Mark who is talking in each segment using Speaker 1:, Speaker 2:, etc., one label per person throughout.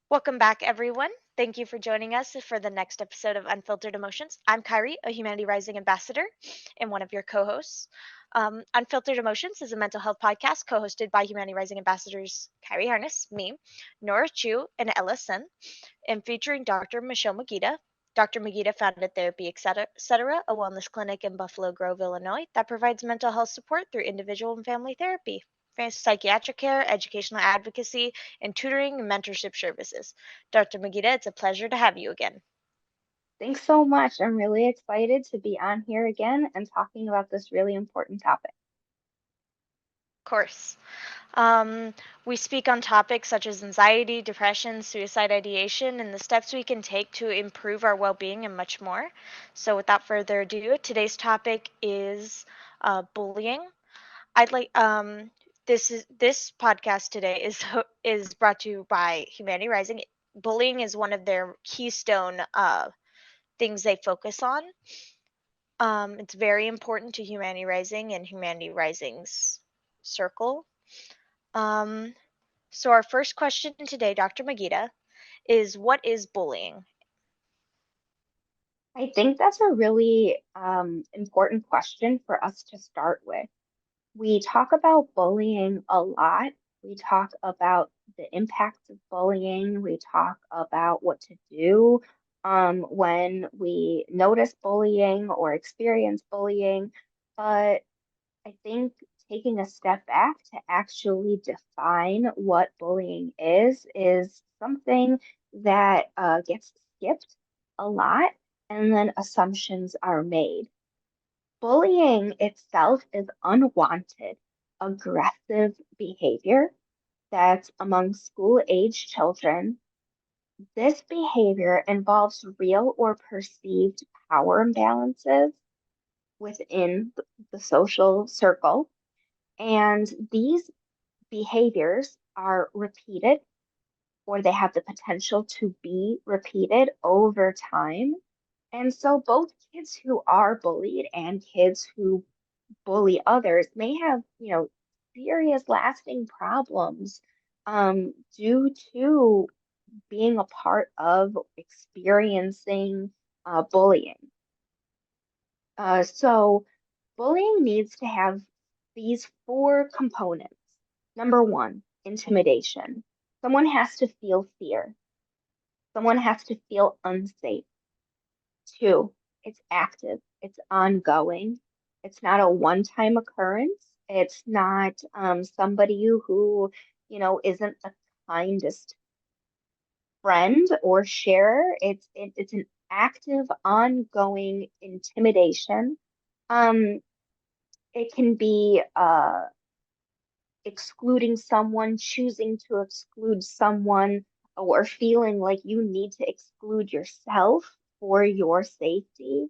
Speaker 1: Welcome back, everyone. Thank you for joining us for the next episode of Unfiltered Emotions. I'm Kyrie, a Humanity Rising ambassador and one of your co hosts. Unfiltered Emotions is a mental health podcast co hosted by Humanity Rising ambassadors Kyrie Harness, me, Nora Chu, and Ella Sen, and featuring Dr. Michelle Magida. Dr. Magida founded Therapy Etc., a wellness clinic in Buffalo Grove, Illinois, that provides mental health support through individual and family therapy, psychiatric care, educational advocacy, and tutoring and mentorship services. Dr. Magida, it's a pleasure to have you again.
Speaker 2: Thanks so much. I'm really excited to be on here again and talking about this really important topic.
Speaker 1: Of course. Um, we speak on topics such as anxiety, depression, suicide ideation, and the steps we can take to improve our well being and much more. So, without further ado, today's topic is bullying. I'd like this podcast today is brought to you by Humanity Rising. Bullying is one of their keystone things they focus on. It's very important to Humanity Rising and Humanity Rising's circle. Um, so our first question today, Dr. Magida, is what is bullying?
Speaker 2: I think that's a really important question for us to start with. We talk about bullying a lot. We talk about the impacts of bullying. We talk about what to do when we notice bullying or experience bullying. But I think taking a step back to actually define what bullying is something that gets skipped a lot, and then assumptions are made. Bullying itself is unwanted, aggressive behavior that's among school age children. This behavior involves real or perceived power imbalances within the social circle. And these behaviors are repeated or they have the potential to be repeated over time. And so both kids who are bullied and kids who bully others may have, serious lasting problems due to being a part of experiencing bullying. So bullying needs to have these four components. Number one, intimidation. Someone has to feel fear. Someone has to feel unsafe. Two, it's active, it's ongoing. It's not a one-time occurrence. It's not somebody isn't the kindest friend or sharer. It's an active, ongoing intimidation. Um, it can be excluding someone, choosing to exclude someone, or feeling like you need to exclude yourself for your safety.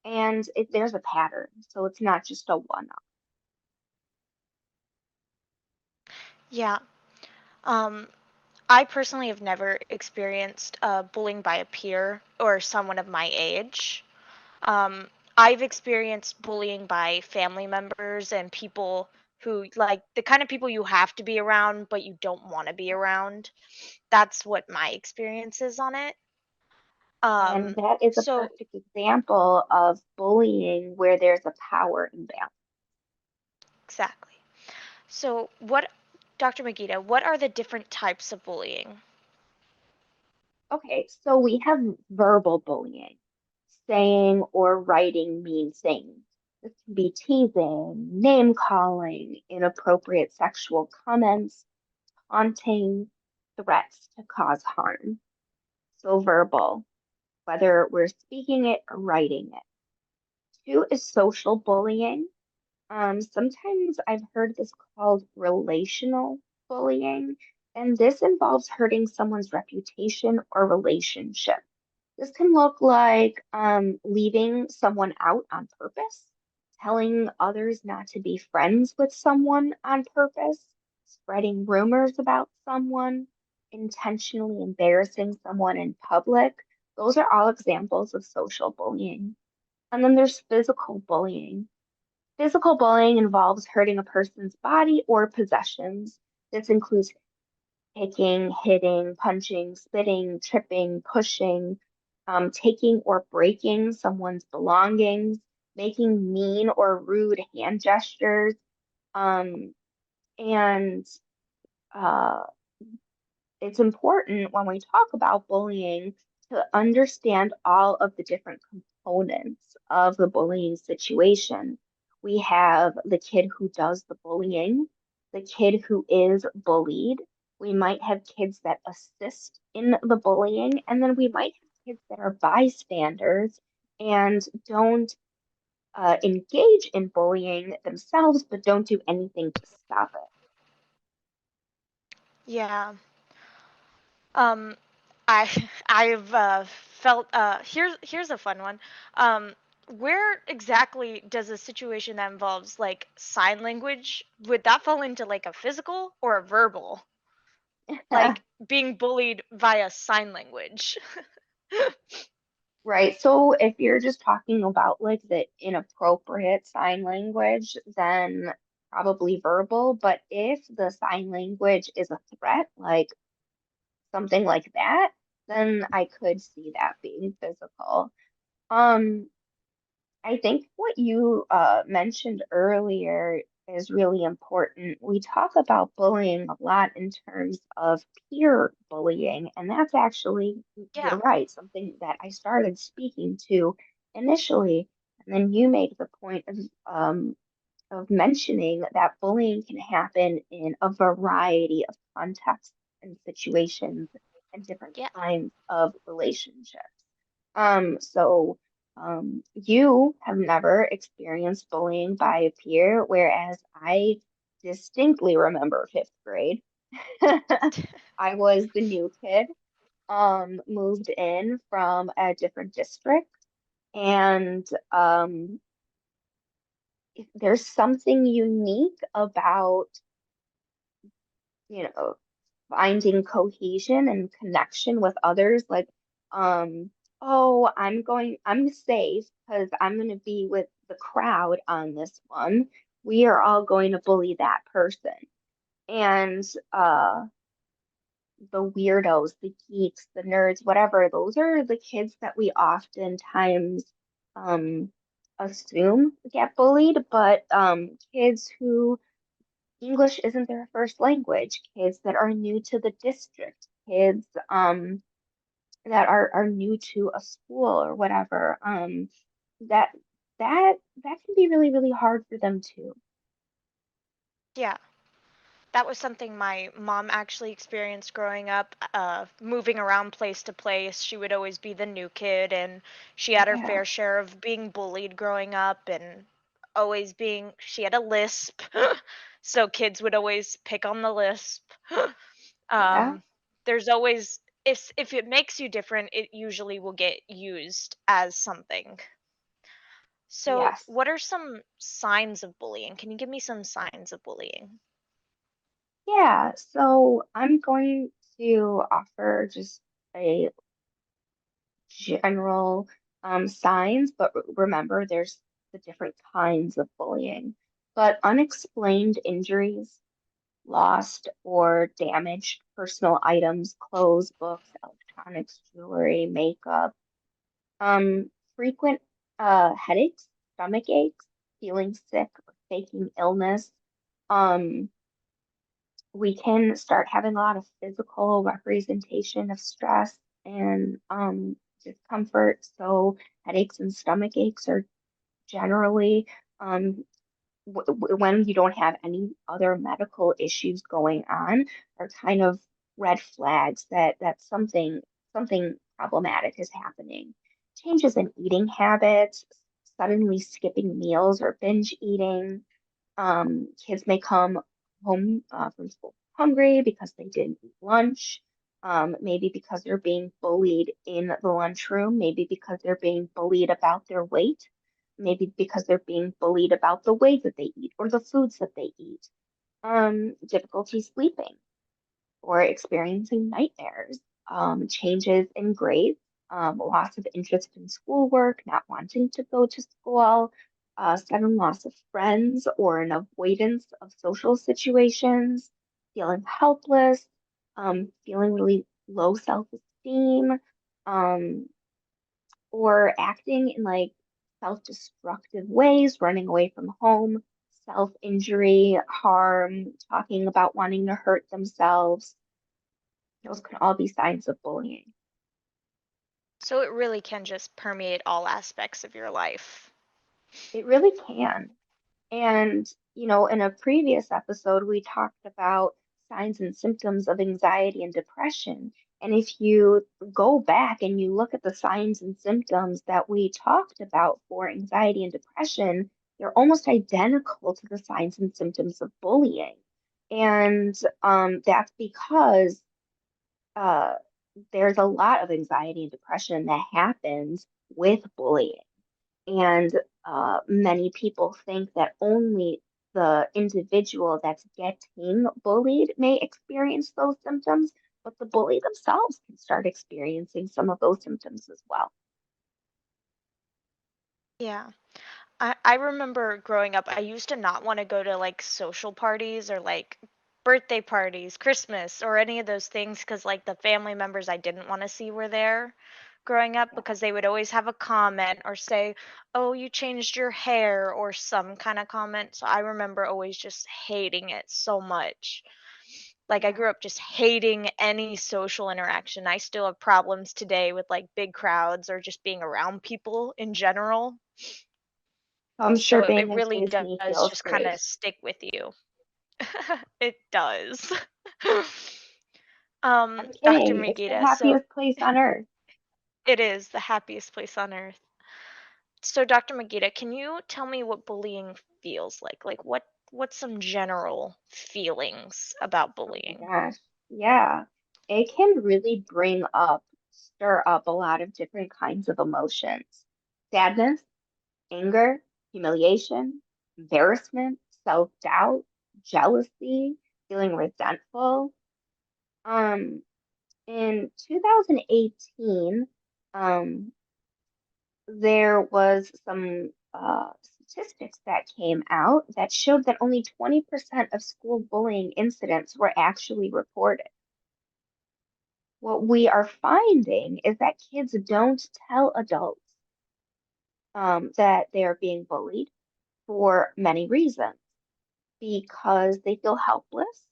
Speaker 2: And there's a pattern, so it's not just a one-off.
Speaker 1: Yeah. Um, I personally have never experienced bullying by a peer or someone of my age. Um, I've experienced bullying by family members and people who like the kind of people you have to be around but you don't want to be around. That's what my experience is on it.
Speaker 2: And
Speaker 1: Um,
Speaker 2: that is a
Speaker 1: so
Speaker 2: perfect example of bullying where there's a power imbalance.
Speaker 1: exactly. So what, Dr. Magida, what are the different types of bullying?
Speaker 2: Okay, so we have verbal bullying, saying or writing mean things. This can be teasing, name calling, inappropriate sexual comments, taunting, threats to cause harm. So verbal, whether we're speaking it or writing it. Two is social bullying. Sometimes I've heard this called relational bullying, and this involves hurting someone's reputation or relationship. This can look like leaving someone out on purpose, telling others not to be friends with someone on purpose, spreading rumors about someone, intentionally embarrassing someone in public. Those are all examples of social bullying. And then there's physical bullying. Physical bullying involves hurting a person's body or possessions. This includes kicking, hitting, punching, spitting, tripping, pushing, taking or breaking someone's belongings, making mean or rude hand gestures, and uh, it's important when we talk about bullying to understand all of the different components of the bullying situation. We have the kid who does the bullying, the kid who is bullied. We might have kids that assist in the bullying, and then we might have kids that are bystanders and don't engage in bullying themselves, but don't do anything to stop it.
Speaker 1: Yeah. Um, I I've felt here's a fun one. Where exactly does a situation that involves like sign language, would that fall into like a physical or a verbal? Like being bullied via sign language.
Speaker 2: Right. So if you're just talking about like the inappropriate sign language, then probably verbal. But if the sign language is a threat, like something like that, then I could see that being physical. Um, I think what you mentioned earlier is really important. We talk about bullying a lot in terms of peer bullying, and that's actually, you're
Speaker 1: Yeah.
Speaker 2: right, something that I started speaking to initially. And then you make the point of mentioning that bullying can happen in a variety of contexts and situations and different
Speaker 1: Yeah.
Speaker 2: kinds of relationships. So you have never experienced bullying by a peer, whereas I distinctly remember fifth grade. I was the new kid, moved in from a different district, and there's something unique about, you know, finding cohesion and connection with others. Like, oh, I'm safe because I'm going to be with the crowd on this one. We are all going to bully that person. And the weirdos, the geeks, the nerds, whatever, those are the kids that we oftentimes um, assume get bullied, but kids who English isn't their first language, kids that are new to the district, kids that are new to a school or whatever, that that can be really, really hard for them too.
Speaker 1: Yeah. That was something my mom actually experienced growing up, moving around place to place. She would always be the new kid, and she had her
Speaker 2: Yeah,
Speaker 1: fair share of being bullied growing up, and always being, she had a lisp. So kids would always pick on the lisp.
Speaker 2: yeah,
Speaker 1: um, there's always, if it makes you different, it usually will get used as something. So,
Speaker 2: yes.
Speaker 1: what are some signs of bullying? Can you give me some signs of bullying?
Speaker 2: Yeah, so I'm going to offer just a general signs, but remember there's the different kinds of bullying. But unexplained injuries, lost or damaged personal items, clothes, books, electronics, jewelry, makeup, frequent headaches, stomach aches, feeling sick or faking illness. Um, we can start having a lot of physical representation of stress and discomfort. So headaches and stomach aches are generally um, when you don't have any other medical issues going on are kind of red flags that something problematic is happening. Changes in eating habits, suddenly skipping meals or binge eating. Kids may come home from school hungry because they didn't eat lunch. Maybe because they're being bullied in the lunchroom, maybe because they're being bullied about their weight, maybe because they're being bullied about the way that they eat or the foods that they eat. Difficulty sleeping or experiencing nightmares, changes in grades, loss of interest in schoolwork, not wanting to go to school, sudden loss of friends or an avoidance of social situations, feeling helpless, feeling really low self-esteem, um, or acting in like self-destructive ways, running away from home, self-injury, harm, talking about wanting to hurt themselves. Those can all be signs of bullying.
Speaker 1: So it really can just permeate all aspects of your life.
Speaker 2: It really can. And, in a previous episode, we talked about signs and symptoms of anxiety and depression. And if you go back and you look at the signs and symptoms that we talked about for anxiety and depression, they're almost identical to the signs and symptoms of bullying. And that's because uh, there's a lot of anxiety and depression that happens with bullying. And many people think that only the individual that's getting bullied may experience those symptoms, but the bully themselves can start experiencing some of those symptoms as well.
Speaker 1: Yeah. I remember growing up, I used to not want to go to like social parties or like birthday parties, Christmas, or any of those things because like the family members I didn't want to see were there growing up
Speaker 2: Yeah.
Speaker 1: because they would always have a comment or say, "Oh, you changed your hair," or some kind of comment. So I remember always just hating it so much. Like I
Speaker 2: Yeah.
Speaker 1: grew up just hating any social interaction. I still have problems today with like big crowds or just being around people in general.
Speaker 2: I'm sure
Speaker 1: So it
Speaker 2: being at
Speaker 1: really
Speaker 2: Disney
Speaker 1: does
Speaker 2: feels
Speaker 1: just
Speaker 2: great.
Speaker 1: kinda stick with you. It does.
Speaker 2: I'm
Speaker 1: Dr.
Speaker 2: kidding. It's the
Speaker 1: Megiddo, so
Speaker 2: happiest place on earth.
Speaker 1: it is the happiest place on earth. So Dr. Megiddo, can you tell me what bullying feels like? Like what's some general feelings about
Speaker 2: Oh my
Speaker 1: bullying?
Speaker 2: gosh. Yeah. It can really stir up a lot of different kinds of emotions. Sadness, anger, humiliation, embarrassment, self-doubt, jealousy, feeling resentful. Um, in 2018, um, there was some statistics that came out that showed that only 20% of school bullying incidents were actually reported. What we are finding is that kids don't tell adults that they are being bullied for many reasons because they feel helpless,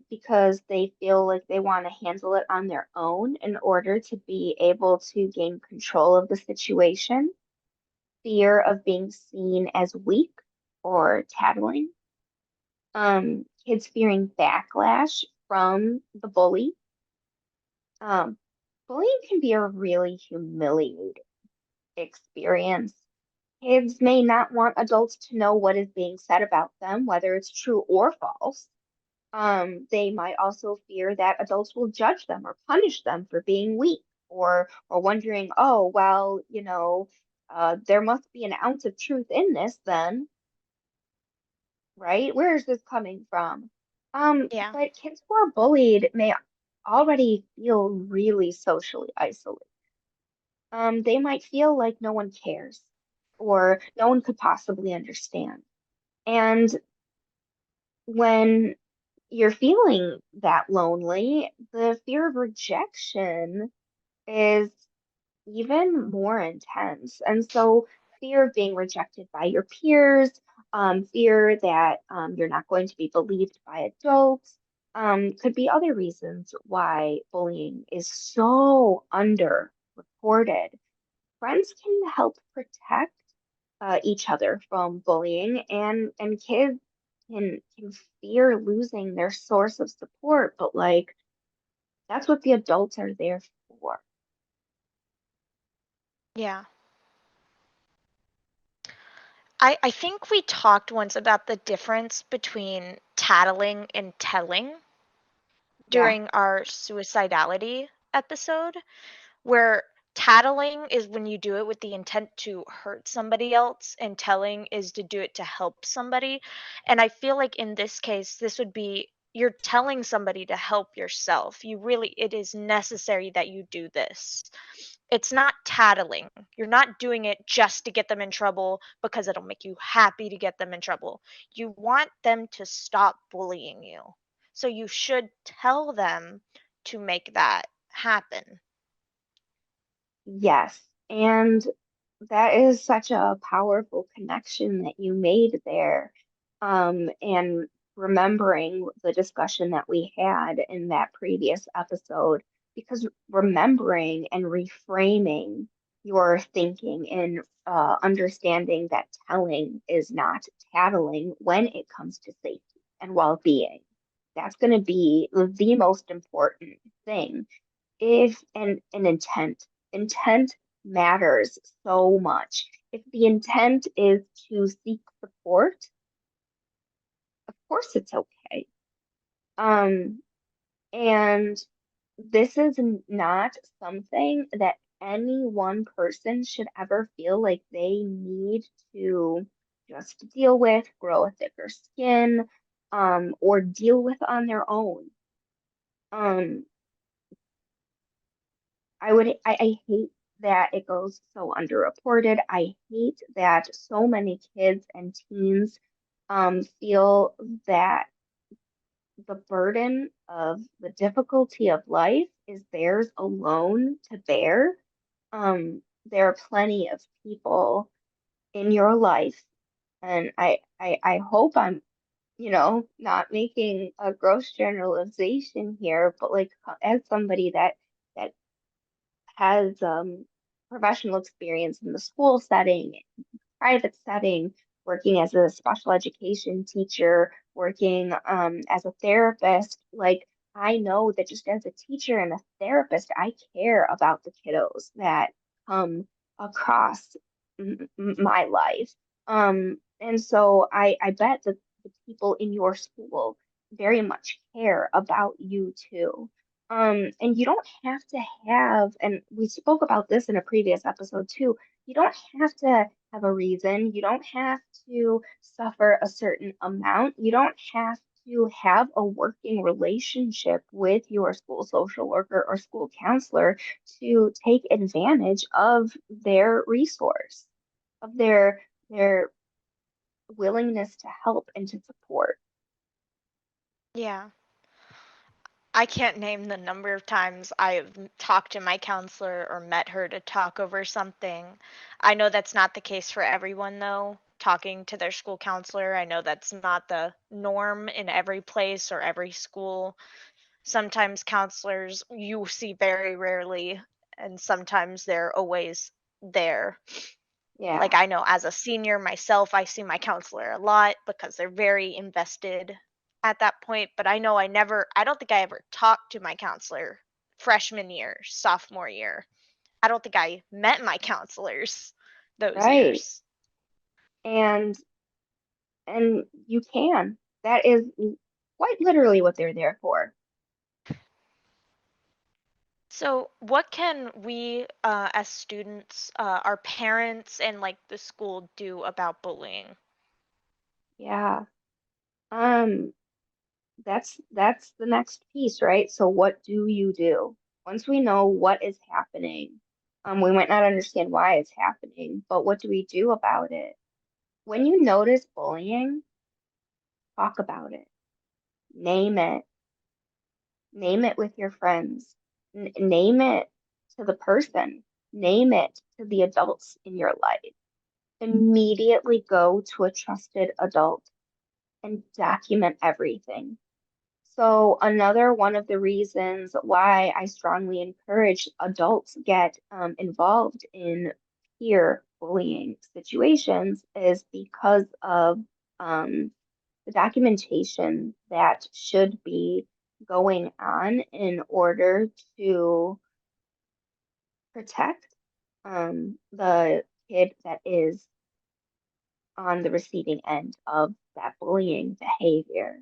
Speaker 2: because they feel like they want to handle it on their own in order to be able to gain control of the situation, fear of being seen as weak or tattling, kids fearing backlash from the bully. Um, Bullying can be a really humiliating experience. Kids may not want adults to know what is being said about them, whether it's true or false. They might also fear that adults will judge them or punish them for being weak, or wondering, oh, well, there must be an ounce of truth in this then, right? Where is this coming from?
Speaker 1: Yeah.
Speaker 2: But kids who are bullied may already feel really socially isolated. They might feel like no one cares or no one could possibly understand. And when you're feeling that lonely, the fear of rejection is even more intense. And so, fear of being rejected by your peers, fear that you're not going to be believed by adults, could be other reasons why bullying is so underreported. Friends can help protect each other from bullying, and kids can fear losing their source of support, but like that's what the adults are there for.
Speaker 1: Yeah. I think we talked once about the difference between tattling and telling
Speaker 2: Yeah.
Speaker 1: during our suicidality episode. Where tattling is when you do it with the intent to hurt somebody else, and telling is to do it to help somebody. And I feel like in this case, this would be you're telling somebody to help yourself. It is necessary that you do this. It's not tattling. You're not doing it just to get them in trouble because it'll make you happy to get them in trouble. You want them to stop bullying you. So you should tell them to make that happen.
Speaker 2: Yes. And that is such a powerful connection that you made there. And remembering the discussion that we had in that previous episode, because remembering and reframing your thinking and understanding that telling is not tattling when it comes to safety and well-being. That's going to be the most important thing. If an intent matters so much. If the intent is to seek support, of course it's okay. Um, and this is not something that any one person should ever feel like they need to just deal with, grow a thicker skin, or deal with on their own. Um, I hate that it goes so underreported. I hate that so many kids and teens feel that the burden of the difficulty of life is theirs alone to bear. There are plenty of people in your life, and I hope I'm, not making a gross generalization here, but like as somebody that has professional experience in the school setting, private setting, working as a special education teacher, working as a therapist. Like, I know that just as a teacher and a therapist, I care about the kiddos that come across my life. And so I bet that the people in your school very much care about you too. And you don't have to have, and we spoke about this in a previous episode too, you don't have to have a reason. You don't have to suffer a certain amount. You don't have to have a working relationship with your school social worker or school counselor to take advantage of their resource, of their willingness to help and to support.
Speaker 1: Yeah. I can't name the number of times I've talked to my counselor or met her to talk over something. I know that's not the case for everyone, though. Talking to their school counselor, I know that's not the norm in every place or every school. Sometimes counselors you see very rarely, and sometimes they're always there.
Speaker 2: Yeah,
Speaker 1: Like, I know as a senior myself, I see my counselor a lot because they're very invested at that point, but I don't think I ever talked to my counselor freshman year, sophomore year. I don't think I met my counselors those
Speaker 2: right.
Speaker 1: years.
Speaker 2: And you can. That is quite literally what they're there for.
Speaker 1: So, what can we, as students, our parents, and like the school do about bullying?
Speaker 2: Yeah. Um, that's the next piece, right? So what do you do? Once we know what is happening, we might not understand why it's happening, but what do we do about it? When you notice bullying, talk about it. Name it. Name it with your friends. Name it to the person. Name it to the adults in your life. Immediately go to a trusted adult and document everything. So another one of the reasons why I strongly encourage adults get involved in peer bullying situations is because of the documentation that should be going on in order to protect the kid that is on the receiving end of that bullying behavior.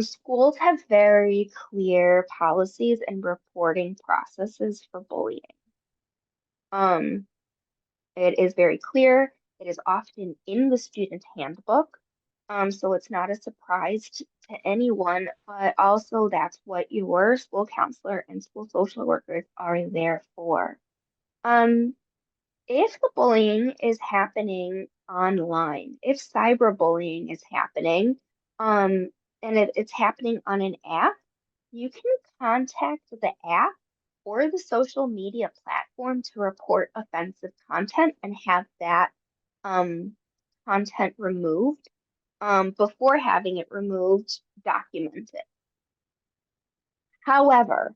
Speaker 2: Schools have very clear policies and reporting processes for bullying. Um, it is very clear. It is often in the student handbook. So it's not a surprise to anyone, but also that's what your school counselor and school social workers are there for. Um, if the bullying is happening online, if cyberbullying is happening, um, and it's happening on an app, you can contact the app or the social media platform to report offensive content and have that um, content removed. Before having it removed, document it. However,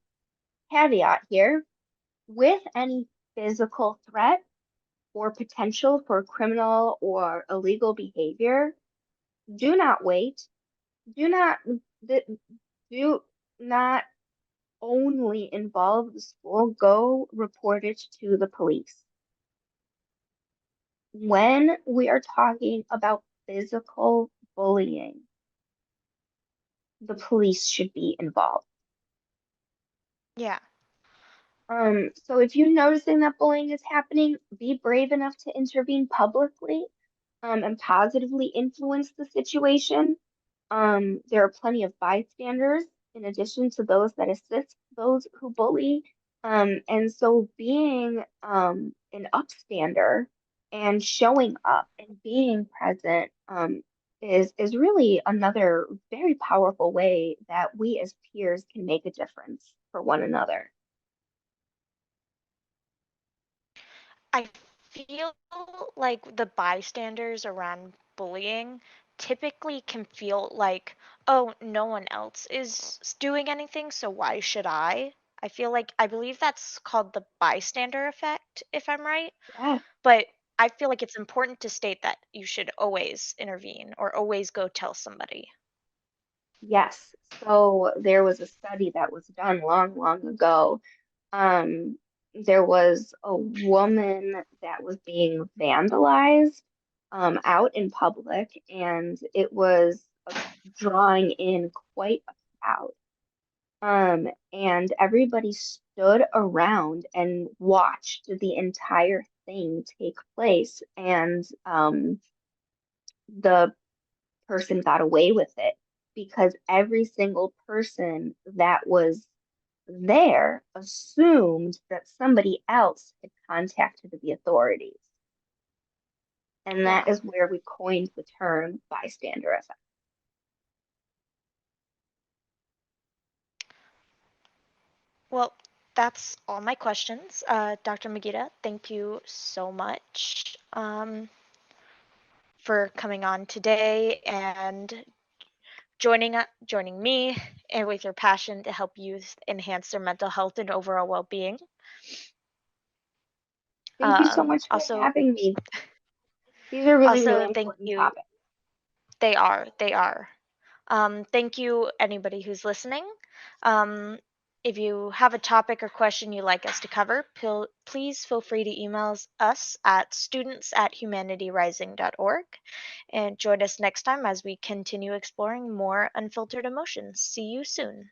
Speaker 2: caveat here, with any physical threat or potential for criminal or illegal behavior, do not wait. Do not do not only involve the school. Go report it to the police. When we are talking about physical bullying, the police should be involved.
Speaker 1: Yeah.
Speaker 2: So if you're noticing that bullying is happening, be brave enough to intervene publicly, and positively influence the situation. There are plenty of bystanders in addition to those that assist those who bully. And so being an upstander and showing up and being present is really another very powerful way that we as peers can make a difference for one another.
Speaker 1: I feel like the bystanders around bullying typically can feel like, oh, no one else is doing anything, so why should I? I believe that's called the bystander effect, if I'm right.
Speaker 2: Yeah.
Speaker 1: But I feel like it's important to state that you should always intervene or always go tell somebody.
Speaker 2: Yes. So there was a study that was done long, long ago. Um, there was a woman that was being vandalized out in public, and it was drawing in quite a crowd. And everybody stood around and watched the entire thing take place, and the person got away with it because every single person that was there assumed that somebody else had contacted the authorities. And that
Speaker 1: Wow.
Speaker 2: is where we coined the term bystander effect.
Speaker 1: Well, that's all my questions. Dr. Magida, thank you so much for coming on today and joining me and with your passion to help youth enhance their mental health and overall well-being.
Speaker 2: Thank you so much for
Speaker 1: Also,
Speaker 2: having me. These are really, really
Speaker 1: thank
Speaker 2: important
Speaker 1: you.
Speaker 2: topics.
Speaker 1: They are. Thank you, anybody who's listening. Um, if you have a topic or question you'd like us to cover, please feel free to email us at students@humanityrising.org and join us next time as we continue exploring more unfiltered emotions. See you soon.